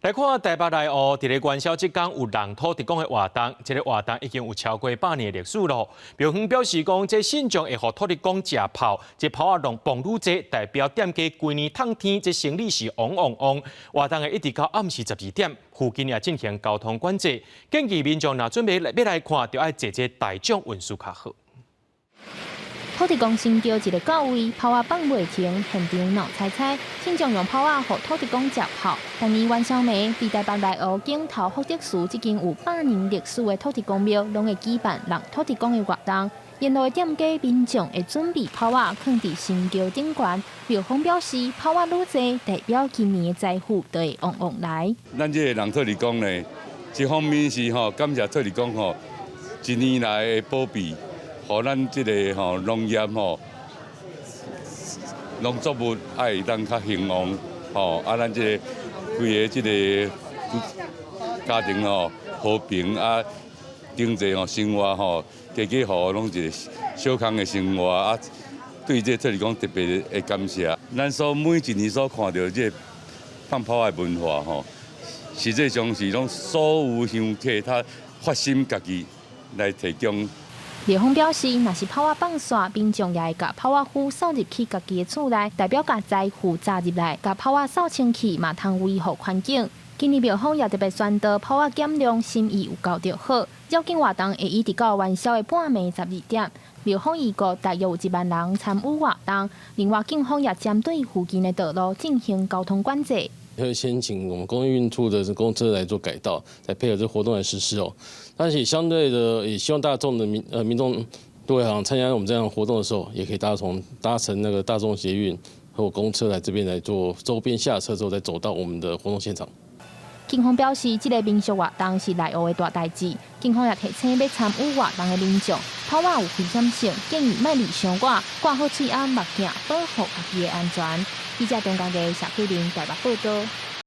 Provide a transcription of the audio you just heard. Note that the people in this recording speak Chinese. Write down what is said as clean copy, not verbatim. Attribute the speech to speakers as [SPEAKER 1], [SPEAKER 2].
[SPEAKER 1] 来看台北内湖，伫咧元宵节间有人土地公的活动，这个活动已经有超过100年的历史咯。庙方表示讲，这信众会互土地公吃炮，这炮仔量蹦愈多，代表店家规年烫天，这生意是旺旺旺。活动会一直到暗时12点，附近也进行交通管制，建议民众若准备要来看，就要坐这大众运输较好。
[SPEAKER 2] 土地公先叫一个到位，炮仔放袂停，现场闹猜猜，信众用炮仔互土地公接炮。今年元宵暝，伫台北内湖景头福德寺这间有100年历史的土地公庙，拢会举办让土地公的活动。沿路的店家民众会准备炮仔放伫神桥顶悬。庙方表示，炮仔愈多，代表今年的财富就会旺旺来。
[SPEAKER 3] 咱这个人土地公呢，一方面是感谢土地公一年来的保庇。 互咱即个农业农作物爱当较兴旺咱即个规个即个家庭和平经济生活家家户户拢一个小康的生活对这土地公特别的感谢。咱每一年所看到这放炮的文化实际上是拢所有乡客他发心家己来提供。
[SPEAKER 2] 庙方表示，若是炮仔放线，民众也会甲炮仔灰扫入去家己的厝内，代表甲财富砸入来。甲炮仔扫清气，嘛通维护环境。今年庙方也特别宣导炮仔减量，心意有够着好。绕境活动会一直到元宵的半暝12点。庙方预估大约有1万人参与活动。另外，警方也针对附近的道路进行交通管制。
[SPEAKER 4] 会先请我们公运处的公车来做改道，来配合这活动来实施哦。但是相对的，也希望大众的民众都会参加我们这样活动的时候，也可以搭乘那个大众捷运和公车来这边来做周边下车之后，再走到我们的活动现场。
[SPEAKER 2] 警方表示，这个民俗活动是内湖的大代志。警方也提醒要参与活动的民众，炮仔有危险性，建议莫离伤远，挂好喙安目镜，保护家己的安全。记者张家嘅社区台北报道。